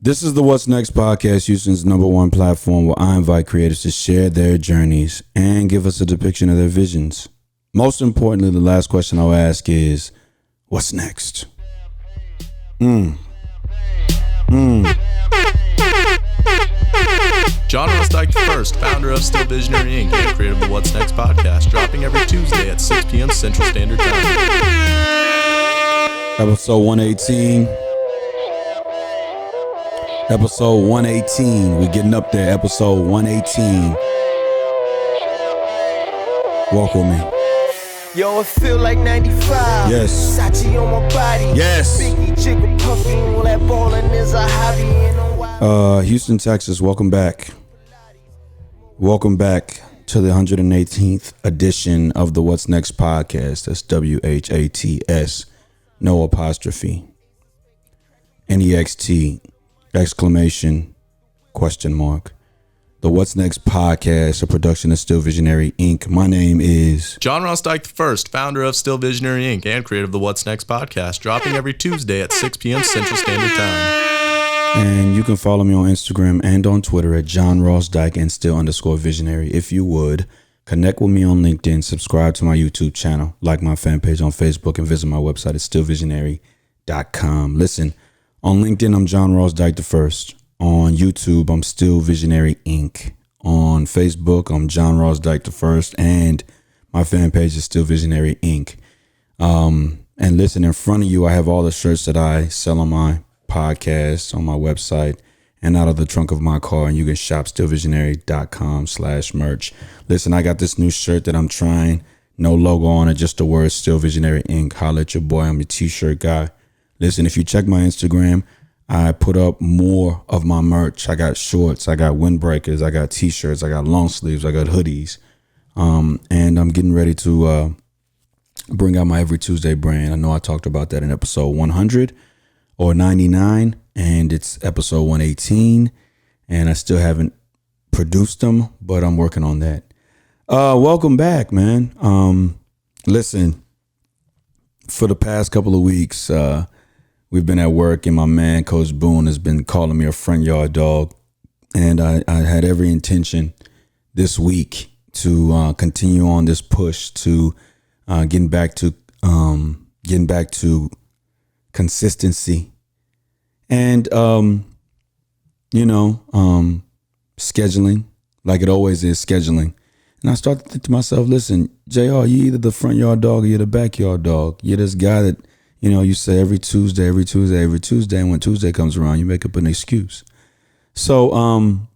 This is the What's Next podcast, Houston's #1 platform where I invite creators to share their journeys and give us a depiction of their visions. Most importantly, the last question I'll ask is, what's next? John Ross Dike II, founder of Still Visionary Inc. and creator of the What's Next podcast, dropping every Tuesday at 6 p.m. Central Standard Time. Episode 118. Episode 118. We're getting up there. Episode 118. Walk with me. Yo, it feel like 95. Yes. Sachi on my body. Yes. Biggie, jiggle, puffy, all that ballin' is a hobby. Houston, Texas, welcome back. Welcome back to the 118th edition of the What's Next podcast. That's WHATS, no apostrophe. NEXT, exclamation, question mark. The What's Next podcast, a production of Still Visionary Inc. My name is John Ross Dike I, founder of Still Visionary Inc. and creator of the What's Next podcast, dropping every Tuesday at 6 p.m. Central Standard Time. And you can follow me on Instagram and on Twitter at John Ross Dike and still_visionary. If you would, connect with me on LinkedIn, subscribe to my YouTube channel, like my fan page on Facebook, and visit my website at stillvisionary.com. Listen, on LinkedIn, I'm John Ross Dike I. On YouTube, I'm Still Visionary Inc. On Facebook, I'm John Ross Dike I, and my fan page is Still Visionary Inc. And listen, in front of you, I have all the shirts that I sell on my podcast, on my website, and out of the trunk of my car, and you can shop stillvisionary.com/merch. Listen, I got this new shirt that I'm trying. No logo on it, just the words Still Visionary Inc. Holla at your boy. I'm a t-shirt guy. Listen, if you check my Instagram, I put up more of my merch. I got shorts, I got windbreakers, I got t-shirts, I got long sleeves, I got hoodies. And I'm getting ready to bring out my Every Tuesday brand. I know I talked about that in episode 100 or 99, and it's episode 118, and I still haven't produced them, but I'm working on that. Welcome back, man. Listen, for the past couple of weeks, we've been at work, and my man, Coach Boone, has been calling me a front yard dog. And I had every intention this week to continue on this push to getting back to consistency and, scheduling, like it always is, scheduling. And I started to think to myself, listen, JR, you either the front yard dog or you're the backyard dog. You're this guy that, you say every Tuesday, and when Tuesday comes around, you make up an excuse. So, I'm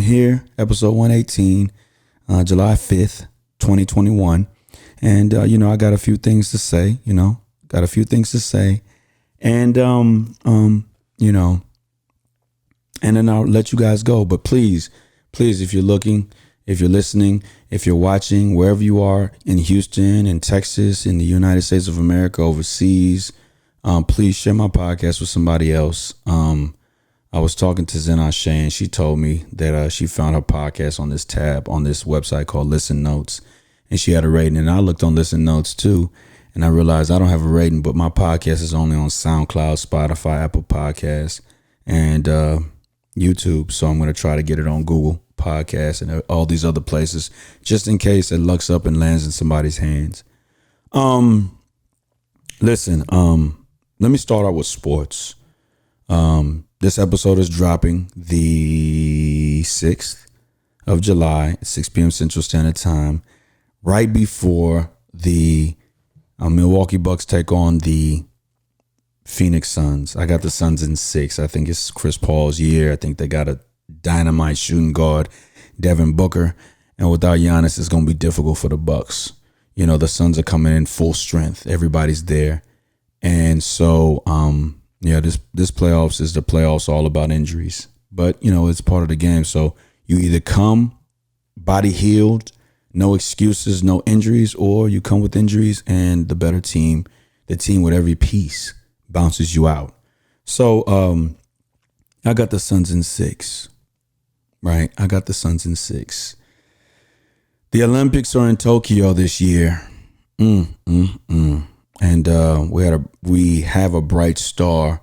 here, episode 118, July 5th, 2021. And, I got a few things to say, and, and then I'll let you guys go. But please, if you're looking, if you're listening, if you're watching, wherever you are in Houston, in Texas, in the United States of America, overseas, please share my podcast with somebody else. I was talking to Zena Shea, and she told me that she found her podcast on this tab on this website called Listen Notes, and she had a rating. And I looked on Listen Notes too, and I realized I don't have a rating, but my podcast is only on SoundCloud, Spotify, Apple Podcasts, and YouTube. So I'm going to try to get it on Google Podcasts and all these other places, just in case it lucks up and lands in somebody's hands. Listen, let me start out with sports. This episode is dropping the 6th of July at 6 p.m. Central Standard Time, right before the Milwaukee Bucks take on the Phoenix Suns. I got the Suns in 6. I think it's Chris Paul's year. I think they got a dynamite shooting guard, Devin Booker, and without Giannis, it's going to be difficult for the Bucks. The Suns are coming in full strength. Everybody's there. And so, this playoffs is the playoffs all about injuries. But, it's part of the game. So you either come body healed, no excuses, no injuries, or you come with injuries and the better team, the team with every piece, bounces you out. So I got the Suns in 6. Right? I got the Suns in 6. The Olympics are in Tokyo this year. And we have a bright star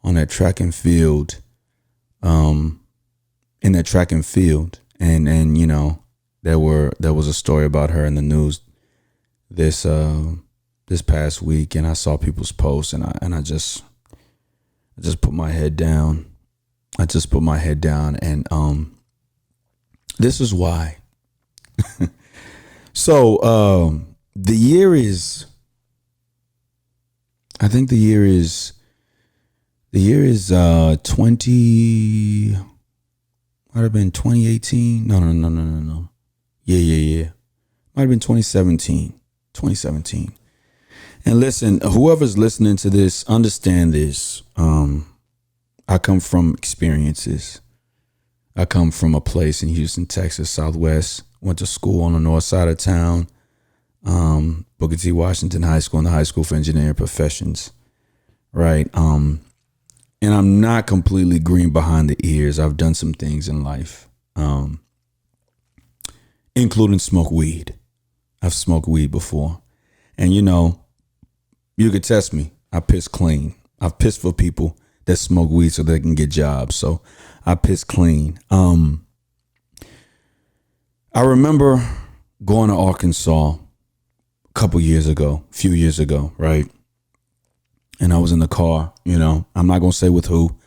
on that track and field, in that track and field. And you know, there was a story about her in the news this past week, and I saw people's posts, and I just put my head down. I just put my head down, and this is why. So the year is, I think the year is 20, might have been 2018. No. Yeah. Might have been 2017. And listen, whoever's listening to this, understand this. I come from experiences. I come from a place in Houston, Texas, Southwest. Went to school on the north side of town. Booker T. Washington High School, and the High School for Engineering Professions. Right. And I'm not completely green behind the ears. I've done some things in life, including smoke weed. I've smoked weed before. And, you know, you could test me. I piss clean. I've pissed for people that smoke weed so they can get jobs. So I piss clean. I remember going to Arkansas a few years ago, right? And I was in the car, you know, I'm not going to say with who.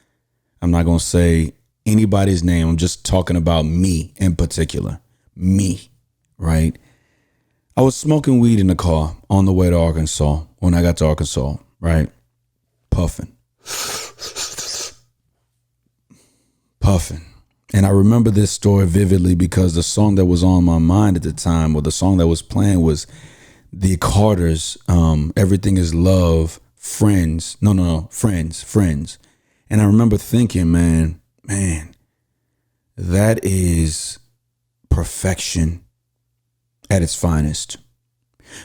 I'm not going to say anybody's name. I'm just talking about me in particular. Me, right? I was smoking weed in the car on the way to Arkansas when I got to Arkansas, right? Puffing. And I remember this story vividly because the song that was on my mind at the time, or the song that was playing, was the Carters, Everything Is Love, Friends. Friends. And I remember thinking, man, that is perfection at its finest.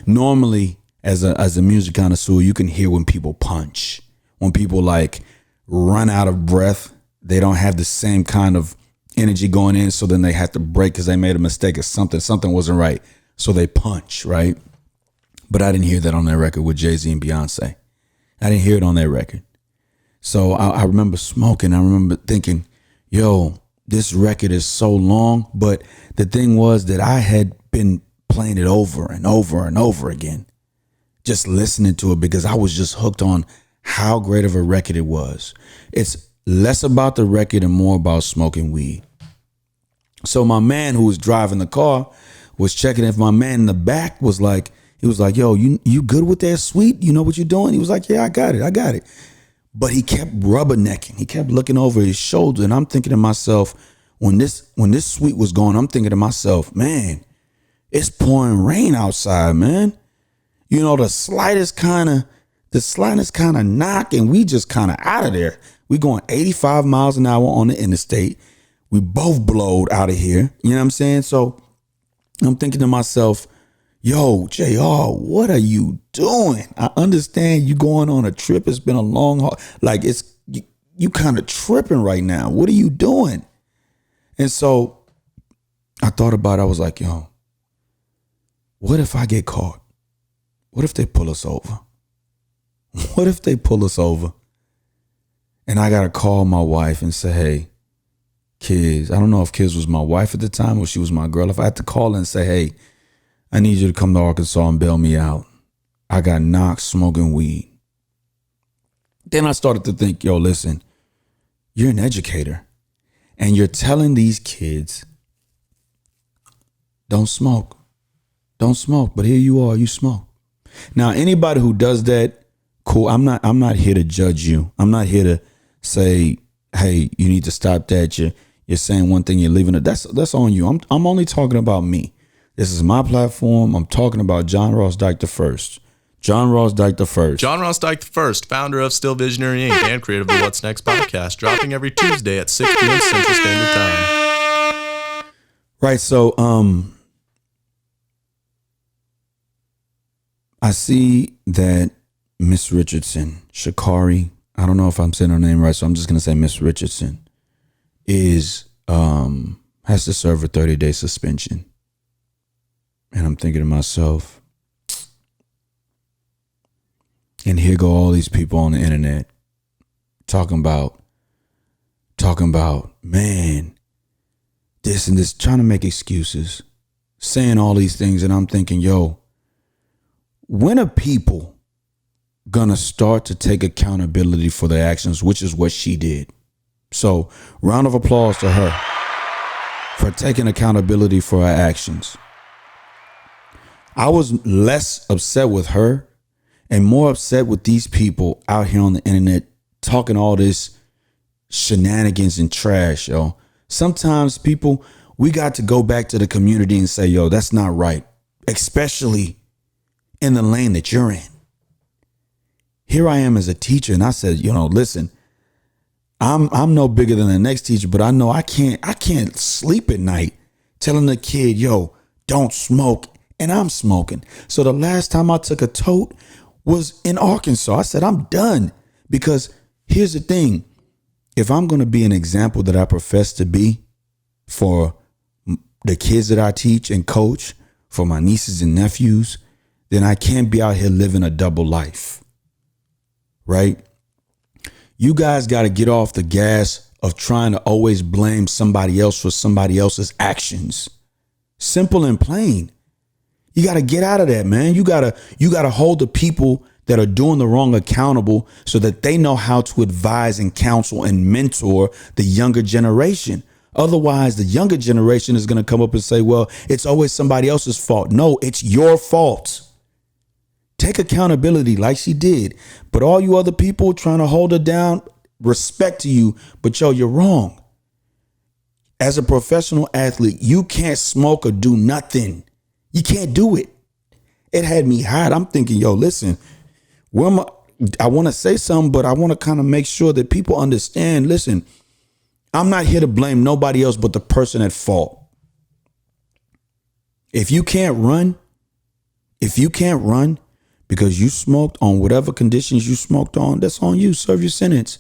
Normally, as a music connoisseur, you can hear when people punch, when people like run out of breath. They don't have the same kind of energy going in, so then they have to break because they made a mistake or something wasn't right. So they punch, right? But I didn't hear that on that record with Jay-Z and Beyonce. I didn't hear it on that record. So I remember smoking. I remember thinking, yo, this record is so long. But the thing was that I had been playing it over and over and over again, just listening to it because I was just hooked on how great of a record it was. It's less about the record and more about smoking weed. So my man who was driving the car was checking if my man in the back was like, he was like, yo, you good with that sweet? You know what you're doing? He was like, yeah, I got it. But he kept rubbernecking. He kept looking over his shoulder. And I'm thinking to myself, when this sweet was going, I'm thinking to myself, man, it's pouring rain outside, man. You know, the slightest kind of knock and we just kind of out of there. We going 85 miles an hour on the interstate. We both blowed out of here. You know what I'm saying? So I'm thinking to myself, yo, JR, what are you doing? I understand you going on a trip. It's been a long haul. Like you kind of tripping right now. What are you doing? And so I thought about it. I was like, yo, what if I get caught? What if they pull us over? What if they pull us over? And I got to call my wife and say, hey, Kiz, I don't know if Kiz was my wife at the time or she was my girl. If I had to call her and say, hey, I need you to come to Arkansas and bail me out. I got knocked smoking weed. Then I started to think, yo, listen, you're an educator and you're telling these kids, don't smoke. But here you are, you smoke. Now, anybody who does that, cool. I'm not here to judge you. I'm not here to say, hey, you need to stop that. You're saying one thing, you're leaving it. That's on you. I'm only talking about me. This is my platform. I'm talking about John Ross Dike I. John Ross Dike I. John Ross Dike I, founder of Still Visionary Inc. and creator of the What's Next podcast, dropping every Tuesday at 6 p.m. Central Standard Time. Right. So I see that Miss Richardson, Sha'carri, I don't know if I'm saying her name right, so I'm just gonna say Miss Richardson, has to serve a 30-day suspension. And I'm thinking to myself, and here go all these people on the internet talking about, man, this and this, trying to make excuses, saying all these things. And I'm thinking, yo, when are people gonna start to take accountability for their actions, which is what she did? So round of applause to her for taking accountability for her actions. I was less upset with her and more upset with these people out here on the internet talking all this shenanigans and trash, yo. Sometimes people, we got to go back to the community and say, yo, that's not right, especially in the lane that you're in. Here I am as a teacher, and I said, listen, I'm no bigger than the next teacher, but I know I can't sleep at night telling the kid, yo, don't smoke, and I'm smoking. So the last time I took a tote was in Arkansas. I said, I'm done, because here's the thing. If I'm going to be an example that I profess to be for the kids that I teach and coach, for my nieces and nephews, then I can't be out here living a double life, right? You guys got to get off the gas of trying to always blame somebody else for somebody else's actions. Simple and plain. You got to get out of that, man. You got to hold the people that are doing the wrong accountable so that they know how to advise and counsel and mentor the younger generation. Otherwise, the younger generation is going to come up and say, well, it's always somebody else's fault. No, it's your fault. Take accountability like she did. But all you other people trying to hold her down, respect to you, but yo, you're wrong. As a professional athlete, you can't smoke or do nothing. You can't do it. It had me hot. I'm thinking, yo, listen, I want to say something, but I want to kind of make sure that people understand, listen, I'm not here to blame nobody else but the person at fault. If you can't run because you smoked on whatever conditions you smoked on, that's on you. Serve your sentence.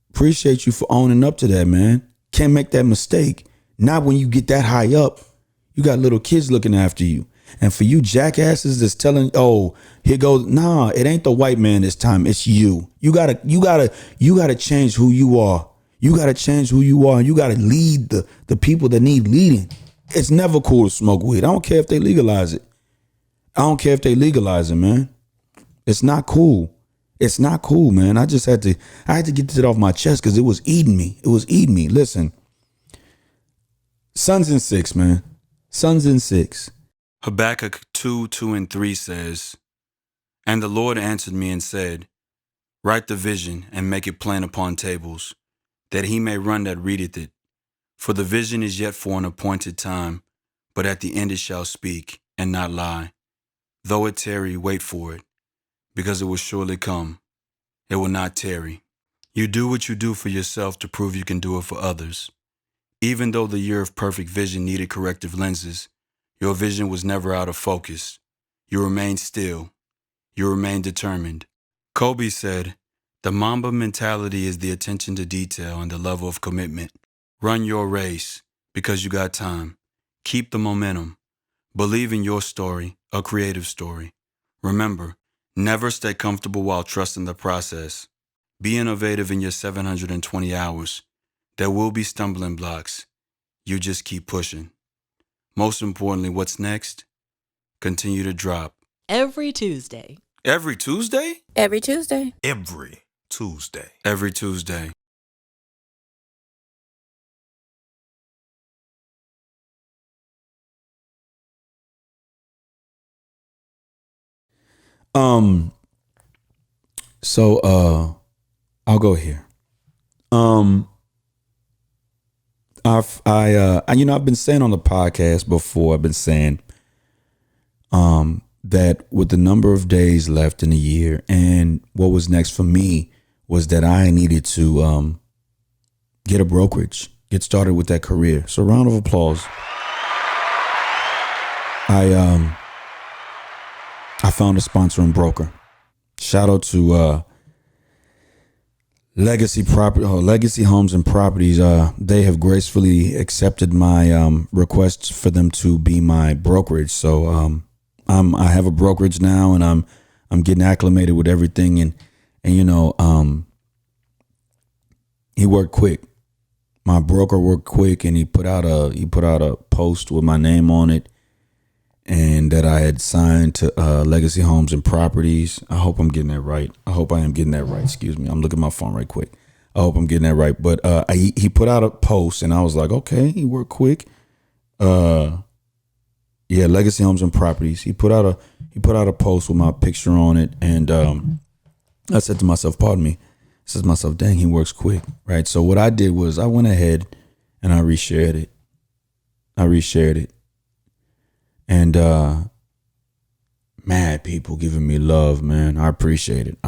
Appreciate you for owning up to that, man. Can't make that mistake. Not when you get that high up. You got little kids looking after you. And for you jackasses that's telling, oh, here goes, nah, it ain't the white man this time. It's you. You gotta change who you are. You gotta change who you are. You gotta lead the people that need leading. It's never cool to smoke weed. I don't care if they legalize it. I don't care if they legalize it, man. It's not cool. It's not cool, man. I had to get it off my chest because it was eating me. It was eating me. Listen, Sons in 6, man. Sons in 6. Habakkuk 2:2-3 says, and the Lord answered me and said, write the vision and make it plain upon tables, that he may run that readeth it. For the vision is yet for an appointed time, but at the end it shall speak and not lie. Though it tarry, wait for it, because it will surely come. It will not tarry. You do what you do for yourself to prove you can do it for others. Even though the year of perfect vision needed corrective lenses, your vision was never out of focus. You remained still. You remained determined. Kobe said, the Mamba mentality is the attention to detail and the level of commitment. Run your race because you got time. Keep the momentum. Believe in your story, a creative story. Remember, never stay comfortable while trusting the process. Be innovative in your 720 hours. There will be stumbling blocks. You just keep pushing. Most importantly, what's next? Continue to drop. Every Tuesday. Every Tuesday? Every Tuesday. Every Tuesday. Every Tuesday. I'll go here. I've been saying on the podcast before, I've been saying that with the number of days left in the year and what was next for me was that I needed to get a brokerage, get started with that career. So round of applause. I found a sponsoring broker. Shout out to Legacy Homes and Properties. They have gracefully accepted my request for them to be my brokerage. So I have a brokerage now, and I'm getting acclimated with everything. And he worked quick. My broker worked quick, and he put out a post with my name on it, and that I had signed to Legacy Homes and Properties. I hope I'm getting that right. I hope I am getting that right. Excuse me. I'm looking at my phone right quick. I hope I'm getting that right. But he put out a post, and I was like, okay, he worked quick. Legacy Homes and Properties. He put out a post with my picture on it, and I said to myself, pardon me. I said to myself, dang, he works quick, right? So what I did was I went ahead and I reshared it. And mad people giving me love, man. I appreciate it.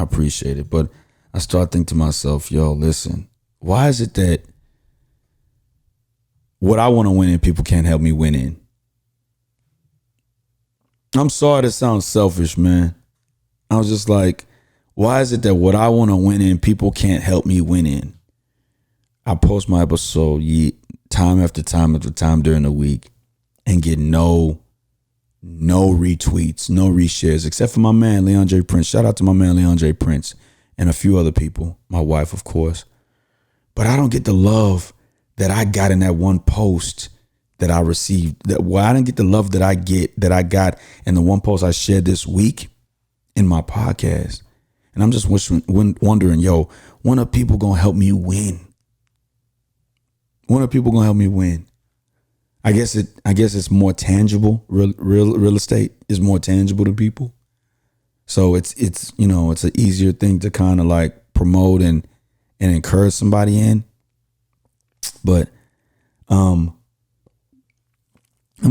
But I start thinking to myself, yo, listen, why is it that what I want to win in, people can't help me win in? I'm sorry to sound selfish, man. I was just like, why is it that what I want to win in, people can't help me win in? I post my episode time after time after time during the week and get no retweets, no reshares, except for my man, Leon J. Prince. Shout out to my man, Leon J. Prince, and a few other people, my wife, of course. But I don't get the love that I got in that one post that I received. I didn't get the love that I got in the one post I shared this week in my podcast. And I'm just wondering, yo, when are people going to help me win? When are people going to help me win? I guess it's more tangible. Real estate is more tangible to people. So it's an easier thing to kind of like promote and encourage somebody in. But I'm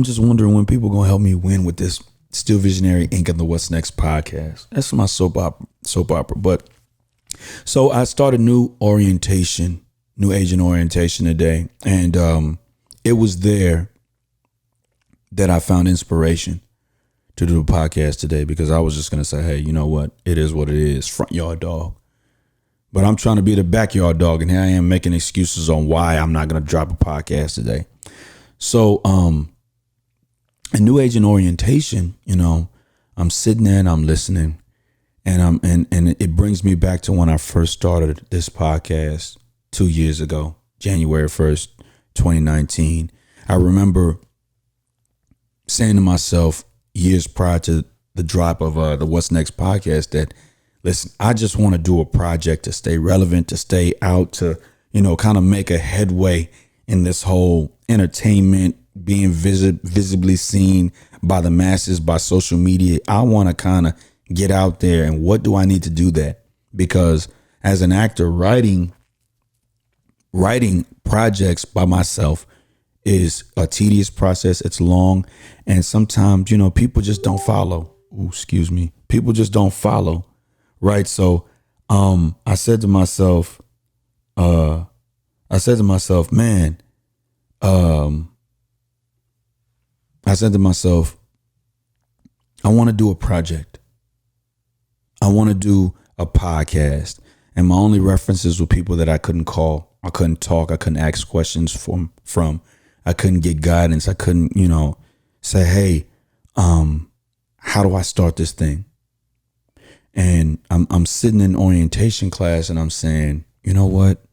just wondering when people going to help me win with this Still Visionary Inc. and the What's Next podcast. That's my soap opera. But so I started new agent orientation today. And it was there that I found inspiration to do a podcast today, because I was just going to say, hey, you know what? It is what it is. Front yard dog. But I'm trying to be the backyard dog. And here I am making excuses on why I'm not going to drop a podcast today. So, a new agent orientation, I'm sitting there and I'm listening, and it brings me back to when I first started this podcast 2 years ago, January 1st, 2019. I remember saying to myself years prior to the drop of the What's Next podcast that, listen, I just want to do a project to stay relevant, to stay out, to, kind of make a headway in this whole entertainment, being visibly seen by the masses, by social media. I want to kind of get out there. And what do I need to do that? Because as an actor, writing projects by myself is a tedious process. It's long. And sometimes, people just don't follow. Ooh, excuse me. People just don't follow. Right. So I said to myself, man, I want to do a project. I want to do a podcast. And my only references were people that I couldn't call. I couldn't talk. I couldn't ask questions from. I couldn't get guidance. I couldn't, say, hey, how do I start this thing? And I'm sitting in orientation class and I'm saying, you know what?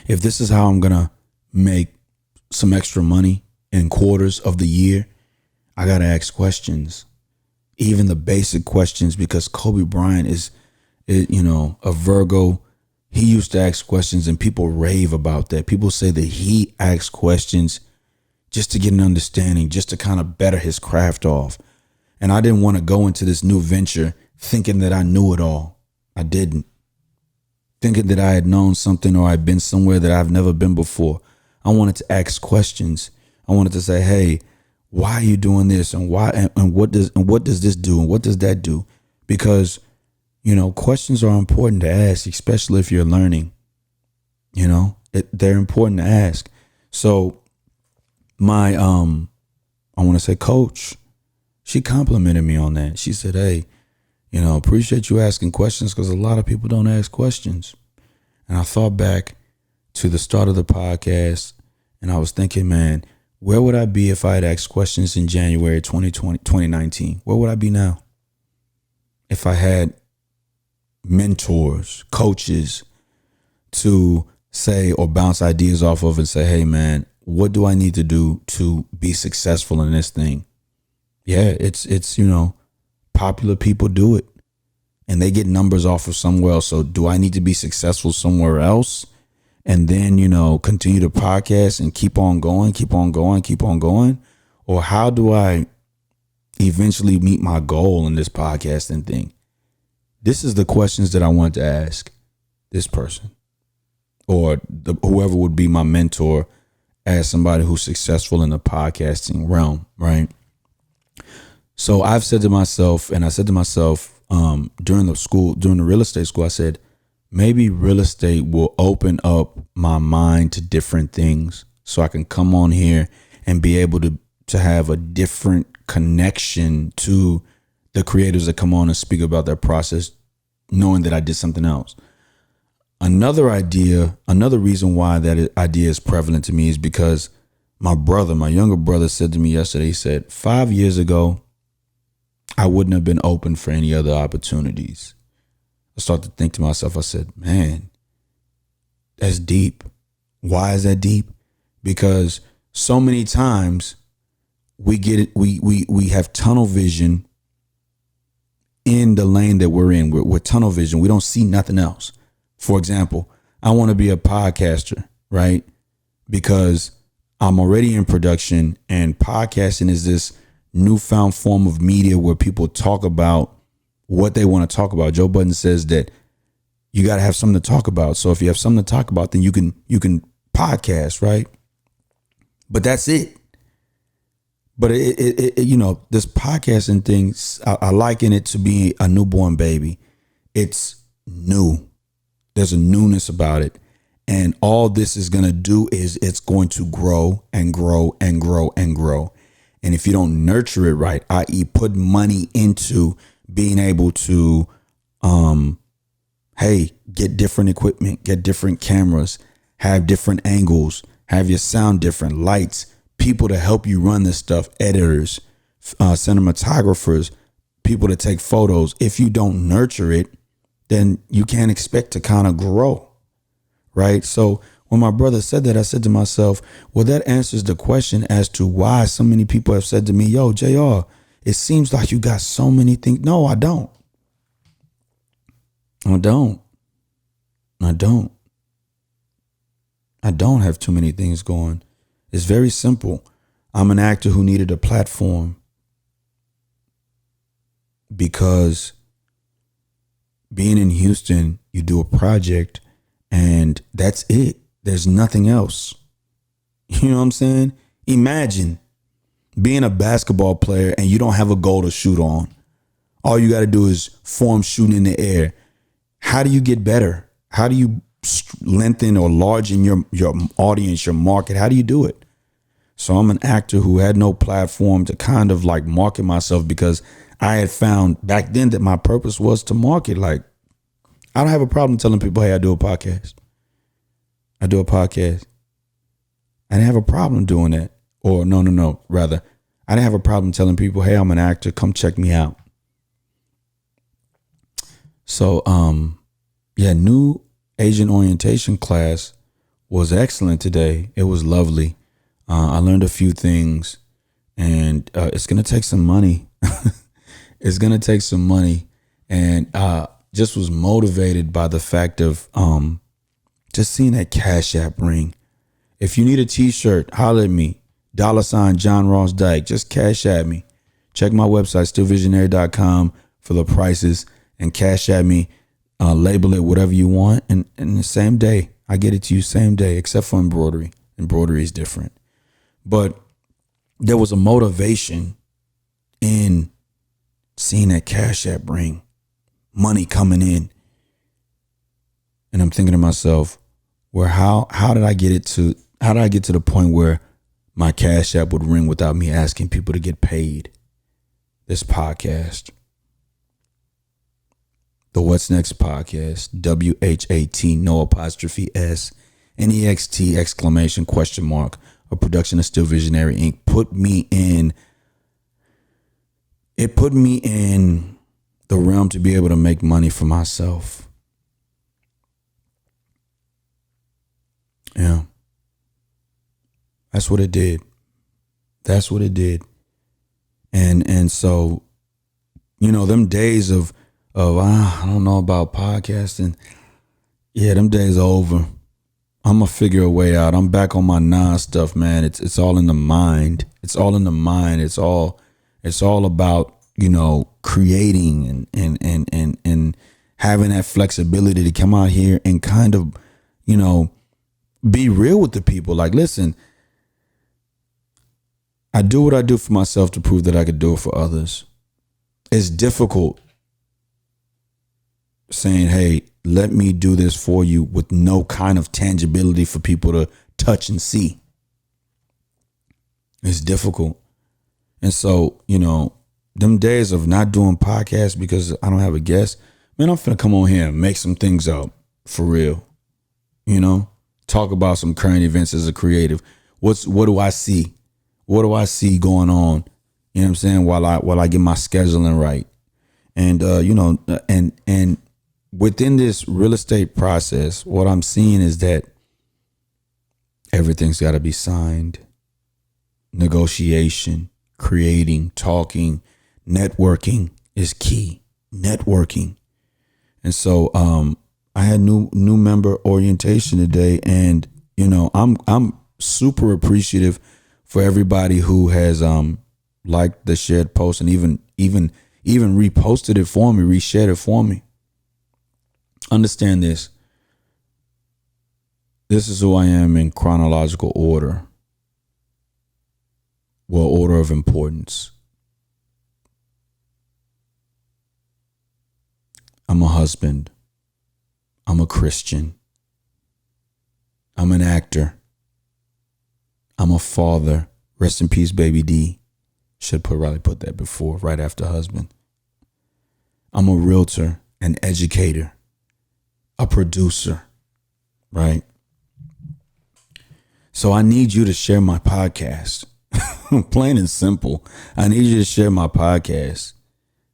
If this is how I'm going to make some extra money in quarters of the year, I got to ask questions, even the basic questions, because Kobe Bryant is a Virgo. He used to ask questions and people rave about that. People say that he asks questions just to get an understanding, just to kind of better his craft off. And I didn't want to go into this new venture thinking that I knew it all. I didn't. Thinking that I had known something or I'd been somewhere that I've never been before. I wanted to ask questions. I wanted to say, hey, why are you doing this? And why, and what does this do? And what does that do? Because, questions are important to ask, especially if you're learning, they're important to ask. So my, I want to say coach, she complimented me on that. She said, hey, appreciate you asking questions, because a lot of people don't ask questions. And I thought back to the start of the podcast and I was thinking, man, where would I be if I had asked questions in January 2019? Where would I be now? If I had mentors, coaches to say or bounce ideas off of and say, hey man, what do I need to do to be successful in this thing? Yeah, it's popular people do it and they get numbers off of somewhere else. So do I need to be successful somewhere else and then, continue to podcast and keep on going? Or how do I eventually meet my goal in this podcasting thing? This is the questions that I want to ask this person or whoever would be my mentor as somebody who's successful in the podcasting realm, right? So I've said to myself, during the real estate school, I said, maybe real estate will open up my mind to different things so I can come on here and be able to have a different connection to the creators that come on and speak about their process, knowing that I did something else. Another reason why that idea is prevalent to me is because my younger brother said to me yesterday, he said, 5 years ago, I wouldn't have been open for any other opportunities. I started to think to myself, I said, man, that's deep. Why is that deep? Because so many times we get it, we have tunnel vision in the lane that we're in. We're tunnel vision. We don't see nothing else. For example, I want to be a podcaster, right? Because I'm already in production and podcasting is this newfound form of media where people talk about what they want to talk about. Joe Budden says that you got to have something to talk about. So if you have something to talk about, then you can podcast, right? But that's it. But this podcasting thing, I liken it to be a newborn baby. It's new. There's a newness about it. And all this is going to do is it's going to grow and grow and grow and grow. And if you don't nurture it right, i.e. put money into being able to, get different equipment, get different cameras, have different angles, have your sound different, lights, people to help you run this stuff, editors, cinematographers, people to take photos. If you don't nurture it, then you can't expect to kind of grow, right? So when my brother said that, I said to myself, well, that answers the question as to why so many people have said to me, yo, JR, it seems like you got so many things. No, I don't. I don't have too many things going. It's very simple. I'm an actor who needed a platform because being in Houston, you do a project and that's it. There's nothing else. You know what I'm saying? Imagine being a basketball player and you don't have a goal to shoot on. All you got to do is form shooting in the air. How do you get better? How do you lengthen or largen your audience, your market? How do you do it? So I'm an actor who had no platform to kind of like market myself because I had found back then that my purpose was to market. Like, I don't have a problem telling people, hey, I do a podcast. I do a podcast. I didn't have a problem doing that. Or no. Rather, I didn't have a problem telling people, hey, I'm an actor. Come check me out. So, new agent orientation class was excellent today. It was lovely. I learned a few things and it's going to take some money. It's going to take some money. And just was motivated by the fact of just seeing that Cash App ring. If you need a t-shirt, holler at me. $ John Ross Dike. Just Cash App me. Check my website, stillvisionary.com for the prices and Cash App me. Label it whatever you want. And the same day, I get it to you same day, except for embroidery. Embroidery is different. But there was a motivation in seeing that Cash App ring, money coming in. And I'm thinking to myself, well, how did I get to the point where my Cash App would ring without me asking people to get paid? This podcast, the What's Next podcast, WHAT, no apostrophe S, NEXT exclamation question mark, a production of Still Visionary Inc. put me in the realm to be able to make money for myself. That's what it did. That's what it did. And so, them days of I don't know about podcasting. Yeah, them days are over. I'm gonna figure a way out. I'm back on my stuff, man. It's all in the mind. It's all in the mind. It's all about, creating and having that flexibility to come out here and kind of, be real with the people. Like, listen, I do what I do for myself to prove that I could do it for others. It's difficult saying, hey, let me do this for you with no kind of tangibility for people to touch and see. It's difficult. And so, them days of not doing podcasts because I don't have a guest, man, I'm finna come on here and make some things up for real. Talk about some current events as a creative. What do I see? What do I see going on? You know what I'm saying? While I get my scheduling right. And and within this real estate process, what I'm seeing is that everything's got to be signed. Negotiation, creating, talking, networking is key. Networking. And so I had new member orientation today, and I'm super appreciative for everybody who has liked the shared post and even reposted it for me, reshared it for me. Understand this. This is who I am in chronological order. Well, order of importance. I'm a husband. I'm a Christian. I'm an actor. I'm a father. Rest in peace, baby D. Should probably put that before, right after husband. I'm a realtor, an educator, a producer, right? So I need you to share my podcast. Plain and simple. I need you to share my podcast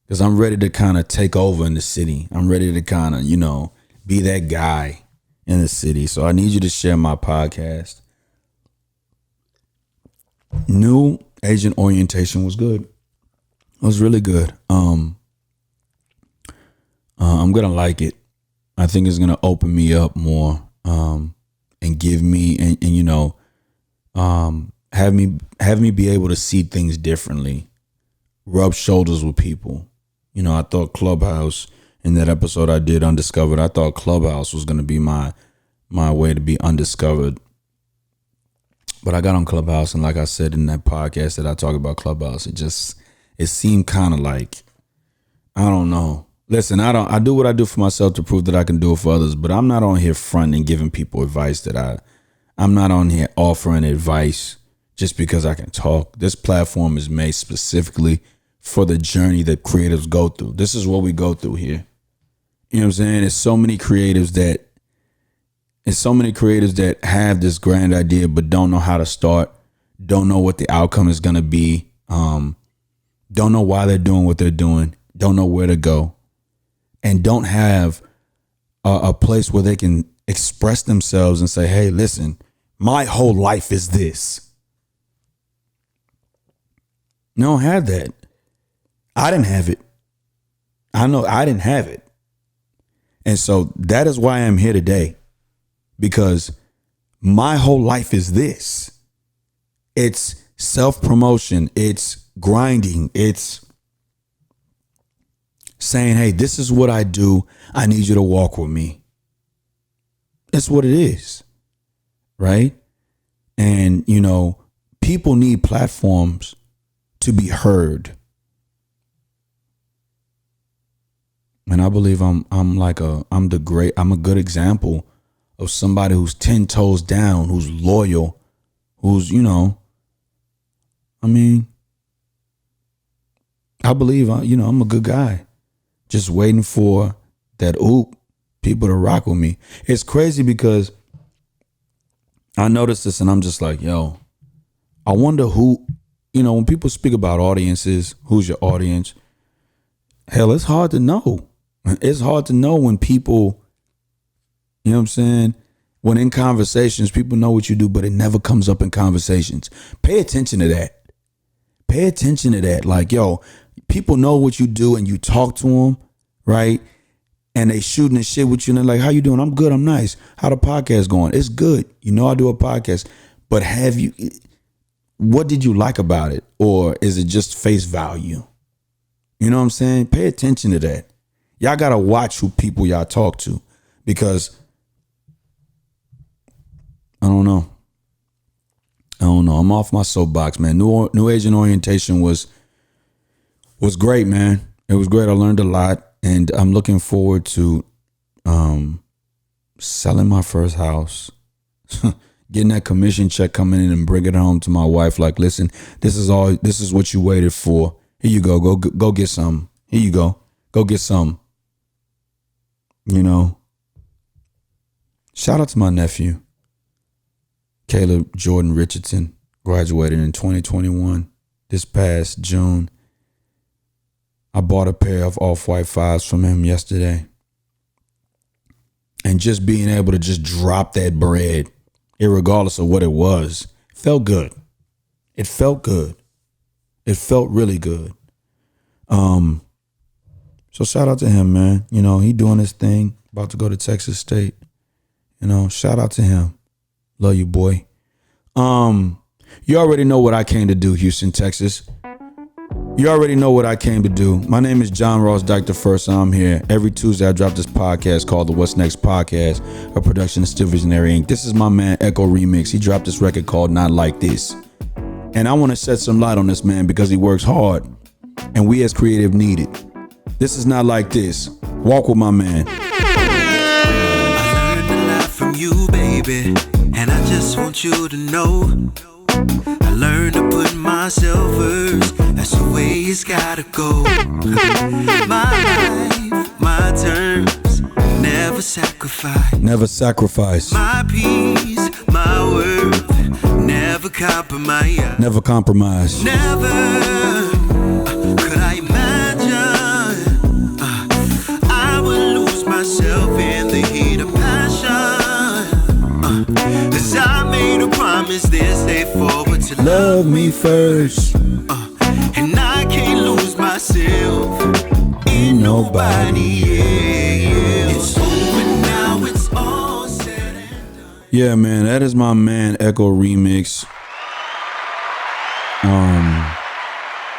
because I'm ready to kind of take over in the city. I'm ready to kind of, be that guy in the city. So I need you to share my podcast. New agent orientation was good. It was really good. I'm gonna like it. I think it's gonna open me up more, and give me and have me be able to see things differently, rub shoulders with people. I thought Clubhouse in that episode I did Undiscovered. I thought Clubhouse was gonna be my way to be undiscovered. But I got on Clubhouse, and like I said in that podcast that I talk about Clubhouse, it seemed kind of like, I don't know. Listen, I do what I do for myself to prove that I can do it for others, but I'm not on here fronting and giving people advice I'm not on here offering advice just because I can talk. This platform is made specifically for the journey that creatives go through. This is what we go through here. You know what I'm saying? There's so many creatives that have this grand idea but don't know how to start, don't know what the outcome is going to be, don't know why they're doing what they're doing, don't know where to go, and don't have a place where they can express themselves and say, hey, listen, my whole life is this. No, I had that. I didn't have it. I know I didn't have it. And so that is why I'm here today, because my whole life is this. It's self-promotion. It's grinding. It's saying, hey, this is what I do. I need you to walk with me. That's what it is. Right? And, people need platforms to be heard. And I believe I'm a good example of somebody who's 10 toes down, who's loyal, who's, I believe, I'm a good guy. Just waiting for that people to rock with me. It's crazy because I noticed this and I'm just like, yo, I wonder who, when people speak about audiences, who's your audience? Hell, it's hard to know. It's hard to know when people, you know what I'm saying, when in conversations, people know what you do, but it never comes up in conversations. Pay attention to that. Pay attention to that. Like, yo, people know what you do and you talk to them, right? And they shooting the shit with you and they're like, how you doing? I'm good. I'm nice. How the podcast going? It's good. You know, I do a podcast, but what did you like about it? Or is it just face value? You know what I'm saying? Pay attention to that. Y'all got to watch who people y'all talk to, because I don't know. I'm off my soapbox, man. New Agent Orientation was great, man. It was great. I learned a lot, and I'm looking forward to selling my first house, getting that commission check coming in and bring it home to my wife. Like, listen, this is what you waited for. Here you go. Go get some. Here you go. Go get some. You know, shout out to my nephew, Caleb Jordan Richardson, graduated in 2021. This past June, I bought a pair of Off-White 5s from him yesterday. And just being able to just drop that bread, irregardless of what it was, felt good. It felt good. It felt really good. So shout out to him, man. You know, he doing his thing, about to go to Texas State. You know, shout out to him. Love you, boy. You already know what I came to do, Houston, Texas. You already know what I came to do. My name is John Ross Dike II, and I'm here. Every Tuesday, I drop this podcast called the What's Next Podcast, a production of Still Visionary Inc. This is my man, Echo Remix. He dropped this record called Not Like This. And I want to shed some light on this man because he works hard, and we as creative need it. This is Not Like This. Walk with my man. I learned a lot from you, baby, and I just want you to know I learned to put myself first. That's the way it's gotta go. My life, my terms, never sacrifice. Never sacrifice. My peace, my worth, never compromise. Never compromise. Never could I imagine I would lose myself in the heat of passion. 'Cause I made a promise this day forward to Love me first. and I can't lose myself in nobody else. It's over now, it's all said and done. Yeah, man, that is my man, Echo Remix.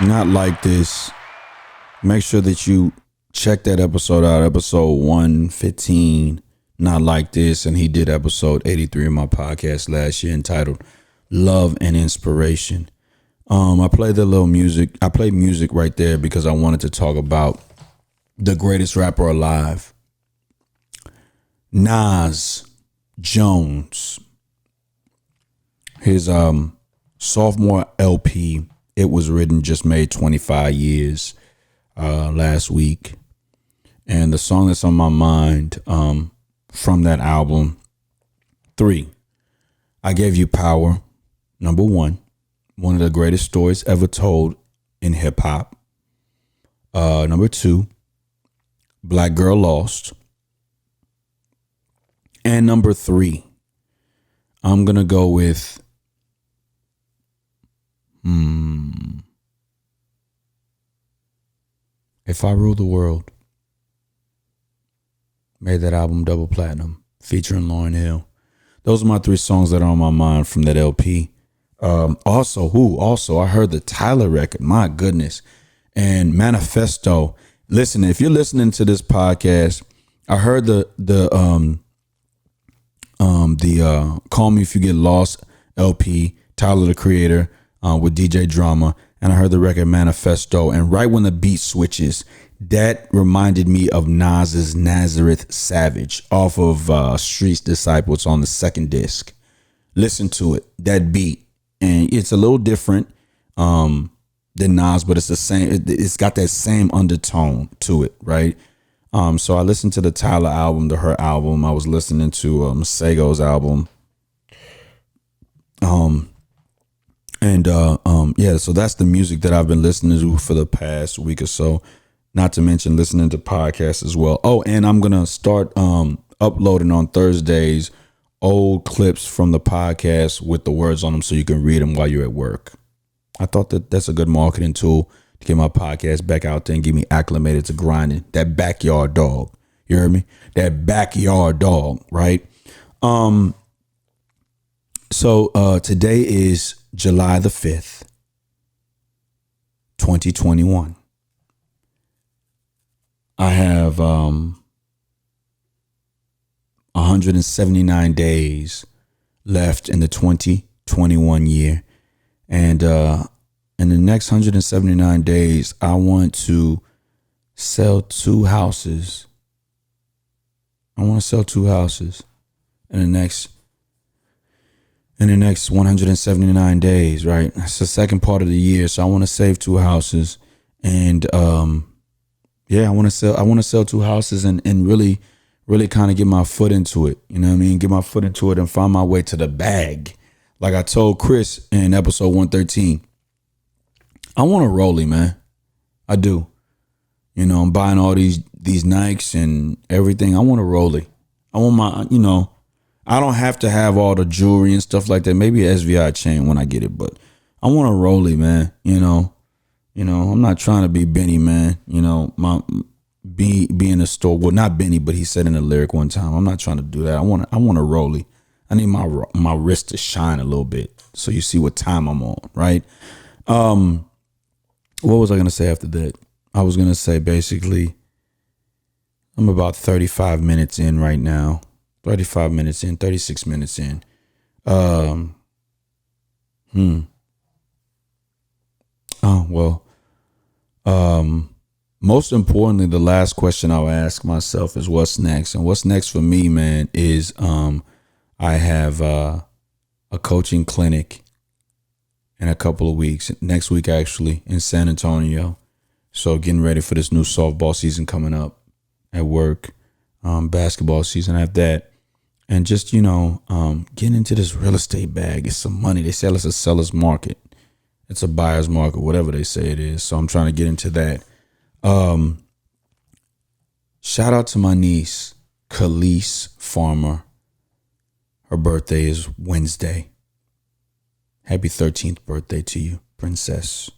Not Like This. Make sure that you check that episode out, episode 115. Not Like This, and he did episode 83 of my podcast last year entitled Love and Inspiration. I played the little music. I played music right there because I wanted to talk about the greatest rapper alive, Nas Jones. His sophomore LP, It Was Written, just made 25 years last week. And the song that's on my mind from that album, 3, I Gave You Power, number 1 of the greatest stories ever told in hip hop. Number 2, Black Girl Lost. And number 3, I'm going to go with If I Rule the World. Made that album double platinum, featuring Lauryn Hill. Those are my 3 songs that are on my mind from that LP. Also, I heard the Tyler record. My goodness. And Manifesto. Listen, if you're listening to this podcast, I heard the Call Me If You Get Lost LP, Tyler the Creator, with DJ Drama, and I heard the record Manifesto. And right when the beat switches, that reminded me of Nas's Nazareth Savage off of Streets Disciples on the 2nd disc. Listen to it, that beat, and it's a little different than Nas, but it's the same. It's got that same undertone to it, right? So I listened to the Tyler album, to her album. I was listening to Masego's album. So that's the music that I've been listening to for the past week or so. Not to mention listening to podcasts as well. Oh, and I'm going to start uploading on Thursdays old clips from the podcast with the words on them so you can read them while you're at work. I thought that's a good marketing tool to get my podcast back out there and get me acclimated to grinding. That backyard dog. You heard me? That backyard dog, right? So today is July the 5th, 2021. I have 179 days left in the 2021 year. And in the next 179 days, I want to sell 2 houses. I want to sell 2 houses in the next 179 days, right? That's the second part of the year. So I want to save 2 houses. And I want to sell 2 houses and really kind of get my foot into it. You know what I mean? Get my foot into it and find my way to the bag. Like I told Chris in episode 113, I want a rollie, man. I do. You know, I'm buying all these Nikes and everything. I want a rollie. I want my, I don't have to have all the jewelry and stuff like that. Maybe an SVI chain when I get it, but I want a rollie, man. I'm not trying to be Benny, man. Be in the store. Well, not Benny, but he said in a lyric one time, I'm not trying to do that. I want a rollie. I need my wrist to shine a little bit so you see what time I'm on, right? What was I going to say after that? I was going to say basically I'm about 35 minutes in right now. 36 minutes in. Most importantly, the last question I'll ask myself is what's next? And what's next for me, man, is I have a coaching clinic in a couple of weeks. Next week, actually, in San Antonio. So getting ready for this new softball season coming up at work. Basketball season after that. And just, getting into this real estate bag. It's some money. They sell it's a seller's market. It's a buyer's market, whatever they say it is. So I'm trying to get into that. Shout out to my niece, Khalees Farmer. Her birthday is Wednesday. Happy 13th birthday to you, princess.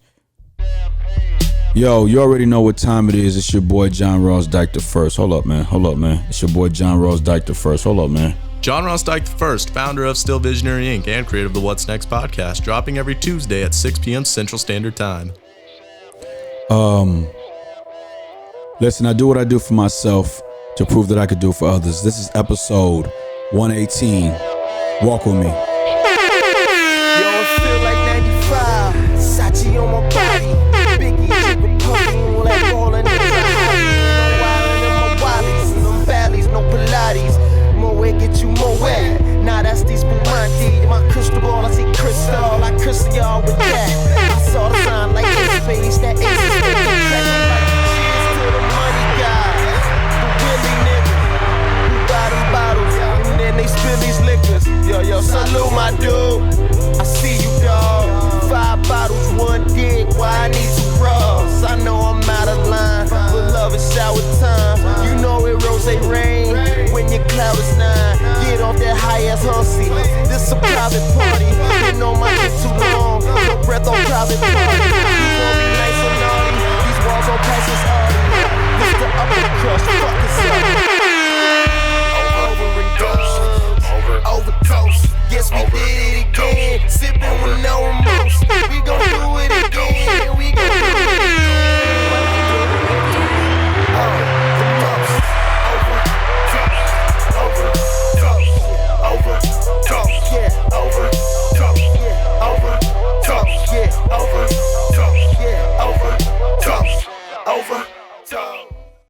Yo, you already know what time it is. It's your boy, John Ross Dike I. Hold up, man. It's your boy, John Ross Dike I. Hold up, man. John Ross Dike I, founder of Still Visionary Inc. and creator of the What's Next podcast, dropping every Tuesday at 6 p.m. Central Standard Time. Listen, I do what I do for myself to prove that I could do it for others. This is episode 118. Walk with me. Yo, it feel like 95. Sachi on my body. Biggie, Jigga, puffy, all that ballin' is a hobby. No wildin' in my wallies, them valleys, no Pilates. More way get you more wet. Nah, that's these Spumante. My crystal ball, I see crystal. I crystal y'all with that. I saw the sign like this face, that ace is cheers to the money guy, the Willie nigga who buy them bottles and then they spill these liquors. Yo, salute my dude. I see you, dog. 5 bottles, 1 dick. Why I need 2 bras? I know I'm out of line, but love is shower time. You know it rose rain when your cloud is 9. Get off that high ass hussy. This a private party. You know my shit too long. No breath on private party. You gon' be nice or naughty. These walls on Passage Arty. This the upper crust. Fuck this up.